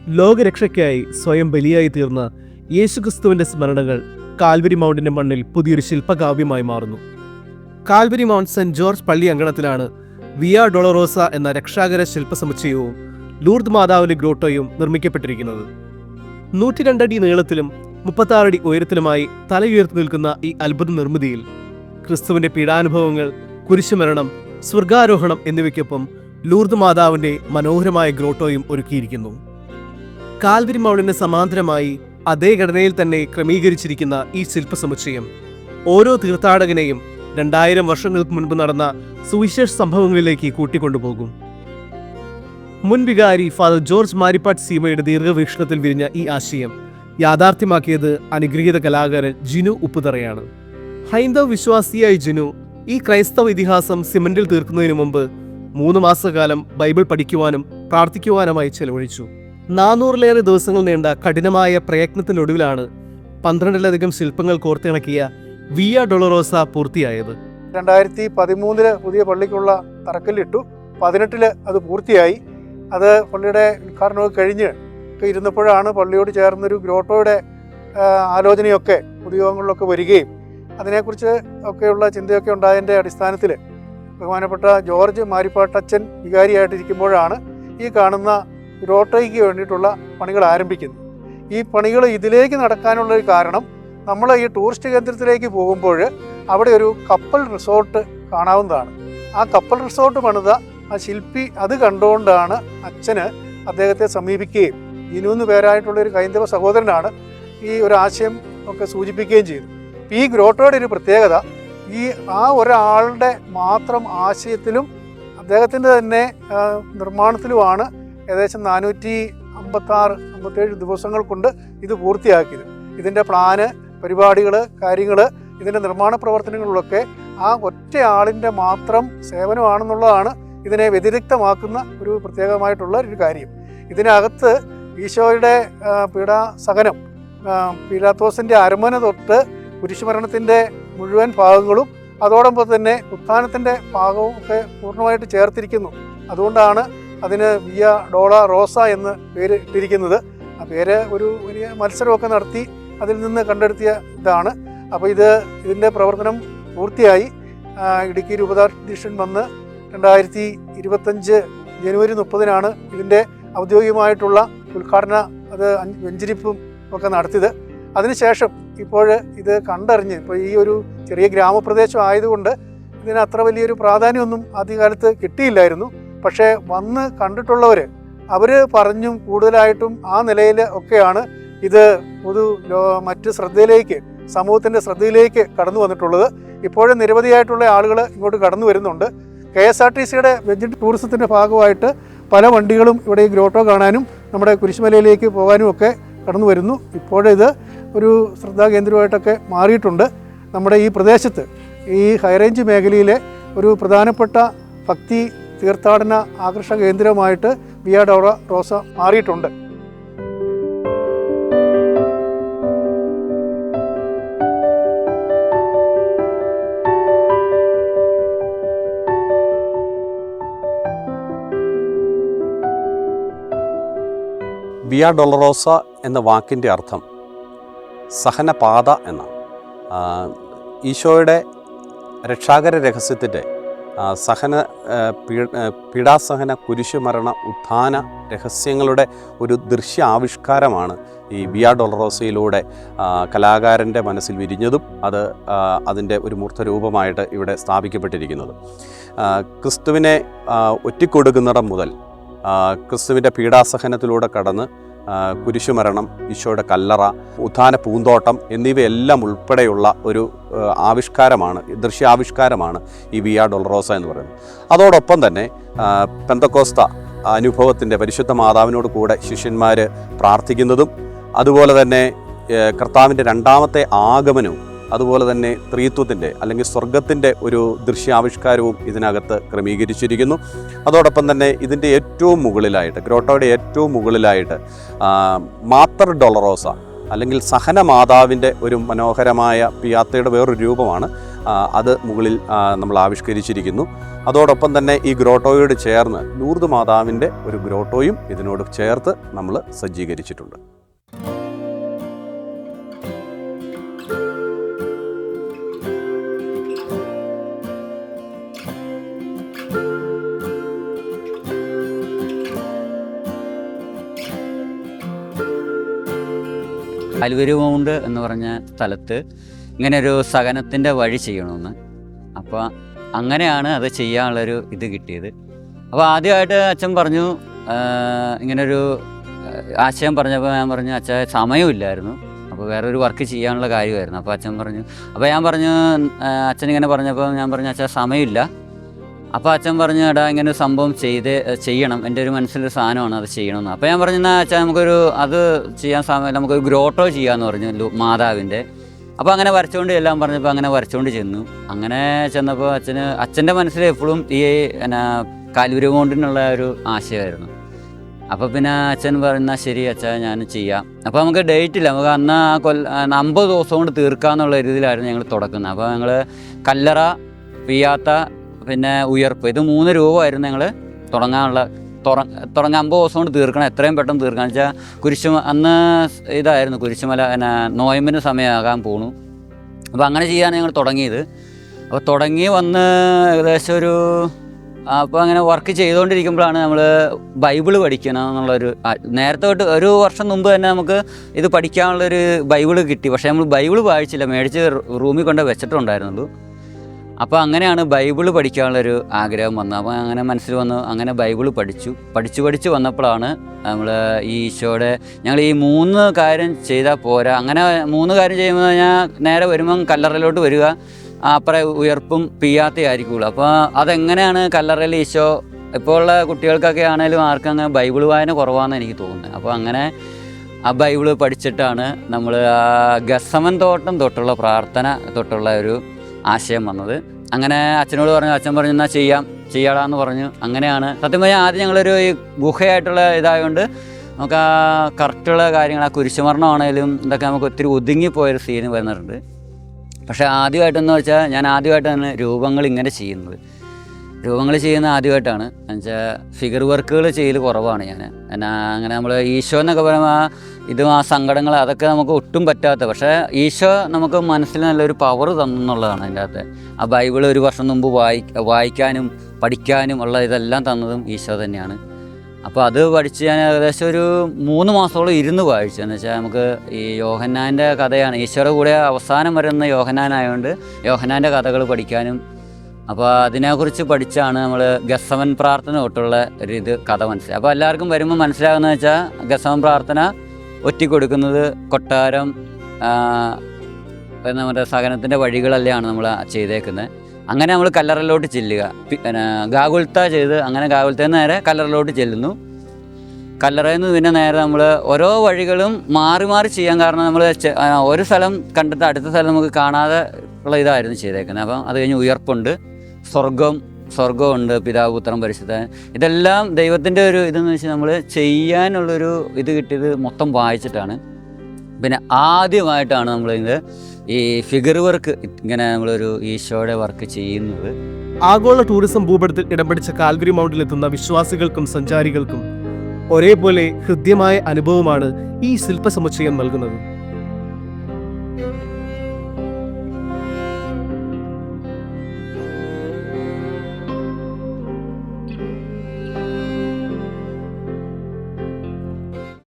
ലോകരക്ഷയ്ക്കായി സ്വയം ബലിയായി തീർന്ന യേശുക്രിസ്തുവിന്റെ സ്മരണകൾ കാൽവരി മൗണ്ടിന്റെ മണ്ണിൽ പുതിയൊരു ശില്പകാവ്യമായി മാറുന്നു. കാൽവരി മൗണ്ട് സെന്റ് ജോർജ് പള്ളി അങ്കണത്തിലാണ് വിയ ഡൊളറോസ എന്ന രക്ഷാകര ശില്പസമുച്ചയവും ലൂർദ് മാതാവിന്റെ ഗ്രോട്ടോയും നിർമ്മിക്കപ്പെട്ടിരിക്കുന്നത്. 102 അടി നീളത്തിലും 36 അടി ഉയരത്തിലുമായി തലയുയർത്തി നിൽക്കുന്ന ഈ അത്ഭുത നിർമ്മിതിയിൽ ക്രിസ്തുവിന്റെ പീഡാനുഭവങ്ങൾ, കുരിശുമരണം, സ്വർഗാരോഹണം എന്നിവയ്ക്കൊപ്പം ലൂർദ് മാതാവിന്റെ മനോഹരമായ ഗ്രോട്ടോയും ഒരുക്കിയിരിക്കുന്നു. കാൽവരി മൗണ്ടിന് സമാന്തരമായി അതേ ഘടനയിൽ തന്നെ ക്രമീകരിച്ചിരിക്കുന്ന ഈ ശില്പസമുച്ചയം ഓരോ തീർത്ഥാടകനെയും 2000 വർഷങ്ങൾക്ക് മുൻപ് നടന്ന സുവിശേഷ സംഭവങ്ങളിലേക്ക് കൂട്ടിക്കൊണ്ടുപോകും. മുൻ വികാരി ഫാദർ ജോർജ് മാരിപ്പാട്ട് സീമയുടെ ദീർഘവീക്ഷണത്തിൽ വിരിഞ്ഞ ഈ ആശയം യാഥാർത്ഥ്യമാക്കിയത് അനുഗ്രഹീത കലാകാരൻ ജിനു ഉപ്പുതറയാണ്. ഹൈന്ദവ വിശ്വാസിയായ ജിനു ഈ ക്രൈസ്തവ ഇതിഹാസം സിമന്റിൽ തീർക്കുന്നതിനു മുമ്പ് 3 മാസക്കാലം ബൈബിൾ പഠിക്കുവാനും പ്രാർത്ഥിക്കുവാനുമായി ചെലവഴിച്ചു. 400-ലേറെ ദിവസങ്ങൾ നീണ്ട കഠിനമായ പ്രയത്നത്തിനൊടുവിലാണ് 12-ലധികം ശില്പങ്ങൾ കോർത്തിണക്കിയ വിയ ഡൊളറോസ പൂർത്തിയായത്. 2013 പുതിയ പള്ളിക്കുള്ള തറക്കല്ലിട്ടു. 18 അത് പൂർത്തിയായി. അത് പള്ളിയുടെ ഉദ്ഘാടനമൊക്കെ കഴിഞ്ഞ് ഇരുന്നപ്പോഴാണ് പള്ളിയോട് ചേർന്നൊരു ഗ്രോട്ടോയുടെ ആലോചനയൊക്കെ പൊതുയോഗങ്ങളിലൊക്കെ വരികയും അതിനെക്കുറിച്ച് ഒക്കെയുള്ള ചിന്തയൊക്കെ ഉണ്ടായതിൻ്റെ അടിസ്ഥാനത്തിൽ ബഹുമാനപ്പെട്ട ജോർജ് മാരിപ്പാട്ടച്ചൻ വികാരിയായിട്ടിരിക്കുമ്പോഴാണ് ഈ കാണുന്ന ഗ്രോട്ടോയ്ക്ക് വേണ്ടിയിട്ടുള്ള പണികൾ ആരംഭിക്കുന്നത്. ഈ പണികൾ ഇതിലേക്ക് നടക്കാനുള്ളൊരു കാരണം, നമ്മൾ ഈ ടൂറിസ്റ്റ് കേന്ദ്രത്തിലേക്ക് പോകുമ്പോൾ അവിടെ ഒരു കപ്പൽ റിസോർട്ട് കാണാവുന്നതാണ്. ആ കപ്പൽ റിസോർട്ട് പണിത ആ ശില്പി അത് കണ്ടുകൊണ്ടാണ് അച്ഛന് അദ്ദേഹത്തെ സമീപിക്കുകയും ജിനു എന്ന് പേരായിട്ടുള്ളൊരു ഹൈന്ദവ സഹോദരനാണ് ഈ ഒരു ആശയം ഒക്കെ സൂചിപ്പിക്കുകയും ചെയ്തു. ഈ ഗ്രോട്ടോയുടെ ഒരു പ്രത്യേകത, ഈ ഒരാളുടെ മാത്രം ആശയത്തിലും അദ്ദേഹത്തിൻ്റെ തന്നെ നിർമ്മാണത്തിലുമാണ് ഏകദേശം 456-57 ദിവസങ്ങൾ കൊണ്ട് ഇത് പൂർത്തിയാക്കിയത്. ഇതിൻ്റെ പ്ലാന്, പരിപാടികൾ, കാര്യങ്ങൾ, ഇതിൻ്റെ നിർമ്മാണ പ്രവർത്തനങ്ങളിലൊക്കെ ആ ഒറ്റ ആളിൻ്റെ മാത്രം സേവനമാണെന്നുള്ളതാണ് ഇതിനെ വ്യതിരിക്തമാക്കുന്ന ഒരു പ്രത്യേകമായിട്ടുള്ള ഒരു കാര്യം. ഇതിനകത്ത് ഈശോയുടെ പീഡാസഹനം, പീലാത്തോസിൻ്റെ അരമന തൊട്ട് കുരിശുമരണത്തിൻ്റെ മുഴുവൻ ഭാഗങ്ങളും അതോടൊപ്പം തന്നെ ഉത്ഥാനത്തിൻ്റെ ഭാഗവും ഒക്കെ പൂർണ്ണമായിട്ട് ചേർത്തിരിക്കുന്നു. അതുകൊണ്ടാണ് അതിന് വിയ ഡോളറോസ എന്ന് പേര് ഇട്ടിരിക്കുന്നത്. ആ പേര് ഒരു വലിയ മത്സരമൊക്കെ നടത്തി അതിൽ നിന്ന് കണ്ടെടുത്തിയ ഇതാണ്. അപ്പോൾ ഇതിൻ്റെ പ്രവർത്തനം പൂർത്തിയായി. ഇടുക്കി രൂപതാധ്യക്ഷൻ വന്ന് 2025 ജനുവരി 30-നാണ് ഇതിൻ്റെ ഔദ്യോഗികമായിട്ടുള്ള ഉദ്ഘാടന വെഞ്ചരിപ്പും ഒക്കെ നടത്തിയത്. അതിനുശേഷം ഇപ്പോൾ ഇത് കണ്ടറിഞ്ഞ്, ഇപ്പോൾ ഈ ഒരു ചെറിയ ഗ്രാമപ്രദേശം ആയതുകൊണ്ട് ഇതിന് അത്ര വലിയൊരു പ്രാധാന്യമൊന്നും ആദ്യകാലത്ത് കിട്ടിയില്ലായിരുന്നു. പക്ഷേ വന്ന് കണ്ടിട്ടുള്ളവർ അവർ പറഞ്ഞും കൂടുതലായിട്ടും ആ നിലയിൽ ഒക്കെയാണ് ഇത് മറ്റ് ശ്രദ്ധയിലേക്ക്, സമൂഹത്തിൻ്റെ ശ്രദ്ധയിലേക്ക് കടന്നു വന്നിട്ടുള്ളത്. ഇപ്പോഴും നിരവധിയായിട്ടുള്ള ആളുകൾ ഇങ്ങോട്ട് കടന്നു വരുന്നുണ്ട്. KSRTCയുടെ വെജറ്റ് ടൂറിസത്തിൻ്റെ ഭാഗമായിട്ട് പല വണ്ടികളും ഇവിടെ ഈ ഗ്രോട്ടോ കാണാനും നമ്മുടെ കുരിശുമലയിലേക്ക് പോകാനും ഒക്കെ കടന്നു വരുന്നു. ഇപ്പോഴിത് ഒരു ശ്രദ്ധാകേന്ദ്രമായിട്ടൊക്കെ മാറിയിട്ടുണ്ട്. നമ്മുടെ ഈ പ്രദേശത്ത്, ഈ ഹൈറേഞ്ച് മേഖലയിലെ ഒരു പ്രധാനപ്പെട്ട ഭക്തി തീർത്ഥാടന ആകർഷക കേന്ദ്രമായിട്ട് വിയ ഡൊളറോസ മാറിയിട്ടുണ്ട്. വിയ ഡൊളറോസ എന്ന വാക്കിൻ്റെ അർത്ഥം സഹനപാത എന്നാണ്. ഈശോയുടെ രക്ഷാകര രഹസ്യത്തിൻ്റെ പീഡാസഹന, കുരിശുമരണ, ഉത്ഥാന രഹസ്യങ്ങളുടെ ഒരു ദൃശ്യാവിഷ്കാരമാണ് ഈ വിയ ഡൊളറോസയിലൂടെ കലാകാരൻ്റെ മനസ്സിൽ വിരിഞ്ഞതും അതിൻ്റെ ഒരു മൂർത്തരൂപമായിട്ട് ഇവിടെ സ്ഥാപിക്കപ്പെട്ടിരിക്കുന്നത്. ക്രിസ്തുവിനെ ഒറ്റിക്കൊടുക്കുന്നിടം മുതൽ ക്രിസ്തുവിൻ്റെ പീഡാസഹനത്തിലൂടെ കടന്ന് കുരിശുമരണം, ഈശോയുടെ കല്ലറ, ഉത്ഥാന പൂന്തോട്ടം എന്നിവയെല്ലാം ഉൾപ്പെടെയുള്ള ഒരു ആവിഷ്കാരമാണ്, ദൃശ്യാവിഷ്കാരമാണ് ഈ വിയ ഡൊളറോസ എന്ന് പറയുന്നത്. അതോടൊപ്പം തന്നെ പെന്തക്കോസ്ത അനുഭവത്തിൻ്റെ പരിശുദ്ധ മാതാവിനോട് കൂടെ ശിഷ്യന്മാർ പ്രാർത്ഥിക്കുന്നതും, അതുപോലെ തന്നെ കർത്താവിൻ്റെ രണ്ടാമത്തെ ആഗമനവും, അതുപോലെ തന്നെ ത്രിത്വത്തിൻ്റെ അല്ലെങ്കിൽ സ്വർഗത്തിൻ്റെ ഒരു ദൃശ്യാവിഷ്കാരവും ഇതിനകത്ത് ക്രമീകരിച്ചിരിക്കുന്നു. അതോടൊപ്പം തന്നെ ഇതിൻ്റെ ഏറ്റവും മുകളിലായിട്ട്, ഗ്രോട്ടോയുടെ ഏറ്റവും മുകളിലായിട്ട് മാത്തർ ഡൊളറോസ അല്ലെങ്കിൽ സഹന മാതാവിൻ്റെ ഒരു മനോഹരമായ പിയാത്തയുടെ വേറൊരു രൂപമാണ് അത് മുകളിൽ നമ്മൾ ആവിഷ്കരിച്ചിരിക്കുന്നു. അതോടൊപ്പം തന്നെ ഈ ഗ്രോട്ടോയോട് ചേർന്ന് ലൂർദ് മാതാവിൻ്റെ ഒരു ഗ്രോട്ടോയും ഇതിനോട് ചേർത്ത് നമ്മൾ സജ്ജീകരിച്ചിട്ടുണ്ട്. കാൽവരി മൗണ്ട് എന്ന് പറഞ്ഞ സ്ഥലത്ത് ഇങ്ങനെ ഒരു സഹനത്തിൻ്റെ വഴി ചെയ്യണമെന്ന്. അപ്പോൾ അങ്ങനെയാണ് അത് ചെയ്യാനുള്ളൊരു ഇത് കിട്ടിയത്. അപ്പോൾ ആദ്യമായിട്ട് അച്ഛൻ പറഞ്ഞു, ഇങ്ങനൊരു ആശയം പറഞ്ഞപ്പോൾ ഞാൻ പറഞ്ഞു, അച്ഛാ സമയമില്ലായിരുന്നു, അപ്പോൾ വേറൊരു വർക്ക് ചെയ്യാനുള്ള കാര്യമായിരുന്നു. അപ്പോൾ അച്ഛൻ പറഞ്ഞു, അപ്പോൾ ഞാൻ പറഞ്ഞു, അച്ഛനിങ്ങനെ പറഞ്ഞപ്പോൾ ഞാൻ പറഞ്ഞു, അച്ഛാ സമയമില്ല. അപ്പോൾ അച്ഛൻ പറഞ്ഞു, എടാ ഇങ്ങനെ ഒരു സംഭവം ചെയ്യണം, എൻ്റെ ഒരു മനസ്സിലൊരു സാധനമാണ്, അത് ചെയ്യണമെന്ന്. അപ്പോൾ ഞാൻ പറഞ്ഞു, എന്നാൽ അച്ഛൻ അത് ചെയ്യാൻ സമയം, നമുക്കൊരു ഗ്രോട്ടോ ചെയ്യാമെന്ന് പറഞ്ഞു മാതാവിൻ്റെ. അപ്പോൾ അങ്ങനെ വരച്ചുകൊണ്ട് എല്ലാം പറഞ്ഞപ്പോൾ അങ്ങനെ വരച്ചുകൊണ്ട് ചെന്നു. അങ്ങനെ ചെന്നപ്പോൾ അച്ഛൻ്റെ മനസ്സിൽ എപ്പോഴും ഈ കാൽവരി മൗണ്ടിനുള്ള ഒരു ആശയമായിരുന്നു. അപ്പോൾ പിന്നെ അച്ഛൻ പറയുന്ന ശരി അച്ഛാ ഞാൻ ചെയ്യാം. അപ്പോൾ നമുക്ക് ഡേറ്റ് ഇല്ല, നമുക്ക് അന്ന് 50 ദിവസം കൊണ്ട് തീർക്കാമെന്നുള്ള രീതിയിലായിരുന്നു ഞങ്ങൾ തുടക്കുന്നത്. അപ്പോൾ ഞങ്ങൾ കല്ലറ, പിയാത്ത, പിന്നെ ഉയർപ്പ്, ഇത് 3 രൂപമായിരുന്നു ഞങ്ങൾ തുടങ്ങാൻ 50 ദിവസം കൊണ്ട് തീർക്കണം, എത്രയും പെട്ടെന്ന് തീർക്കണം. വെച്ചാൽ അന്ന് ഇതായിരുന്നു കുരിശുമല നോയമ്പിന് സമയമാകാൻ പോണു. അപ്പോൾ അങ്ങനെ ചെയ്യാനാണ് ഞങ്ങൾ തുടങ്ങിയത്. അപ്പോൾ തുടങ്ങി വന്ന് ഏകദേശം അപ്പോൾ അങ്ങനെ വർക്ക് ചെയ്തുകൊണ്ടിരിക്കുമ്പോഴാണ് നമ്മൾ ബൈബിൾ പഠിക്കണം എന്നുള്ളൊരു, നേരത്തെ തൊട്ട് 1 വർഷം മുമ്പ് തന്നെ നമുക്ക് ഇത് പഠിക്കാനുള്ളൊരു ബൈബിൾ കിട്ടി. പക്ഷേ നമ്മൾ ബൈബിൾ വായിച്ചില്ല, മേടിച്ച് റൂമിൽ കൊണ്ട് വെച്ചിട്ടുണ്ടായിരുന്നുള്ളൂ. അപ്പോൾ അങ്ങനെയാണ് ബൈബിൾ പഠിക്കാനുള്ളൊരു ആഗ്രഹം വന്നത്. അപ്പോൾ അങ്ങനെ മനസ്സിൽ വന്നു, അങ്ങനെ ബൈബിൾ പഠിച്ചു വന്നപ്പോഴാണ് നമ്മൾ ഈ ഈശോയുടെ, ഞങ്ങൾ ഈ 3 കാര്യം ചെയ്താൽ പോരാ. അങ്ങനെ 3 കാര്യം ചെയ്യുമ്പോൾ ഞാൻ നേരെ വരുമ്പം കല്ലറയിലോട്ട് വരിക, അപ്പുറം ഉയർപ്പും പിയാത്തയായിരിക്കുള്ളൂ. അപ്പോൾ അതെങ്ങനെയാണ് കല്ലറയിൽ ഈശോ, ഇപ്പോൾ ഉള്ള കുട്ടികൾക്കൊക്കെ ആണെങ്കിലും ആർക്കും അങ്ങനെ ബൈബിൾ വായന കുറവാണെന്ന് എനിക്ക് തോന്നുന്നത്. അപ്പോൾ അങ്ങനെ ആ ബൈബിൾ പഠിച്ചിട്ടാണ് നമ്മൾ ഗസമൻ തോട്ടം തൊട്ടുള്ള പ്രാർത്ഥന തൊട്ടുള്ള ഒരു ആശയം വന്നത്. അങ്ങനെ അച്ഛനോട് പറഞ്ഞു, അച്ഛൻ പറഞ്ഞു എന്നാൽ ചെയ്യാടാന്ന് പറഞ്ഞു. അങ്ങനെയാണ് സത്യം പറഞ്ഞാൽ ആദ്യം ഞങ്ങളൊരു ഈ ഗുഹയായിട്ടുള്ള ഇതായതുകൊണ്ട് നമുക്ക് ആ കറക്റ്റുള്ള കാര്യങ്ങൾ, ആ കുരിശുമരണമാണെങ്കിലും ഇതൊക്കെ നമുക്ക് ഒത്തിരി ഒതുങ്ങിപ്പോയൊരു സീന് വരുന്നുണ്ട്. പക്ഷേ ആദ്യമായിട്ടെന്ന് വെച്ചാൽ ഞാൻ ആദ്യമായിട്ടാണ് രൂപങ്ങൾ ഇങ്ങനെ ചെയ്യുന്നത്. രൂപങ്ങൾ ചെയ്യുന്ന ആദ്യമായിട്ടാണ്. എന്നുവെച്ചാൽ ഫിഗർ വർക്കുകൾ ചെയ്യൽ കുറവാണ് ഞാൻ. അങ്ങനെ നമ്മൾ ഈശോ എന്നൊക്കെ പറയുമ്പോൾ ആ സങ്കടങ്ങൾ അതൊക്കെ നമുക്ക് ഒട്ടും പറ്റാത്ത, പക്ഷേ ഈശോ നമുക്ക് മനസ്സിൽ നല്ലൊരു പവർ തന്നെന്നുള്ളതാണ് അതിൻ്റെ അകത്ത്. ആ ബൈബിൾ 1 വർഷം മുമ്പ് വായിക്കാനും പഠിക്കാനും ഉള്ള ഇതെല്ലാം തന്നതും ഈശോ തന്നെയാണ്. അപ്പോൾ അത് പഠിച്ച് ഞാൻ ഏകദേശം ഒരു 3 മാസത്തോളം ഇരുന്ന് വായിച്ചു. എന്ന് വെച്ചാൽ നമുക്ക് ഈ യോഹന്നാൻ്റെ കഥയാണ്, ഈശോയുടെ കൂടെ അവസാനം വരുന്ന യോഹന്നാനായതുകൊണ്ട് യോഹന്നാൻ്റെ കഥകൾ പഠിക്കാനും, അപ്പോൾ അതിനെക്കുറിച്ച് പഠിച്ചാണ് നമ്മൾ ഗസമൻ പ്രാർത്ഥന തൊട്ടുള്ള ഒരു കഥ മനസ്സിലായി. അപ്പോൾ എല്ലാവർക്കും വരുമ്പോൾ മനസ്സിലാകുന്നത് വെച്ചാൽ ഗസമൻ പ്രാർത്ഥന ഒറ്റിക്കൊടുക്കുന്നത്, കൊട്ടാരം, നമ്മുടെ സഹനത്തിൻ്റെ വഴികളെല്ലാം നമ്മൾ ചെയ്തേക്കുന്നത്. അങ്ങനെ നമ്മൾ കല്ലറയിലോട്ട് ചെല്ലുക, ഗാഗുൽത്ത ചെയ്ത് അങ്ങനെ ഗാഗുൽത്തയിൽ നിന്ന് നേരെ കല്ലറയിലോട്ട് ചെല്ലുന്നു. കല്ലറയിൽ നിന്ന് പിന്നെ നേരെ നമ്മൾ ഓരോ വഴികളും മാറി മാറി ചെയ്യാൻ കാരണം നമ്മൾ ഒരു സ്ഥലം കണ്ടിട്ട് അടുത്ത സ്ഥലം നമുക്ക് കാണാതെ ഉള്ള ഇതായിരുന്നു ചെയ്തേക്കുന്നത്. അപ്പം അത് കഴിഞ്ഞ് ഉയർപ്പുണ്ട്, സ്വർഗമുണ്ട്, പിതാവ് പുത്രൻ പരിശുദ്ധൻ, ഇതെല്ലാം ദൈവത്തിൻ്റെ ഒരു ഇതെന്ന് വെച്ചാൽ നമ്മൾ ചെയ്യാനുള്ളൊരു ഇത് കിട്ടിയത് മൊത്തം വായിച്ചിട്ടാണ്. പിന്നെ ആദ്യമായിട്ടാണ് നമ്മളിത് ഈ ഫിഗർ വർക്ക് ഇങ്ങനെ നമ്മളൊരു ഈശോയുടെ വർക്ക് ചെയ്യുന്നത്. ആഗോള ടൂറിസം ഭൂപടത്തിൽ ഇടം പിടിച്ച കാൽവരി മൗണ്ടിലെത്തുന്ന വിശ്വാസികൾക്കും സഞ്ചാരികൾക്കും ഒരേപോലെ ഹൃദ്യമായ അനുഭവമാണ് ഈ ശില്പസമുച്ചയം നൽകുന്നത്.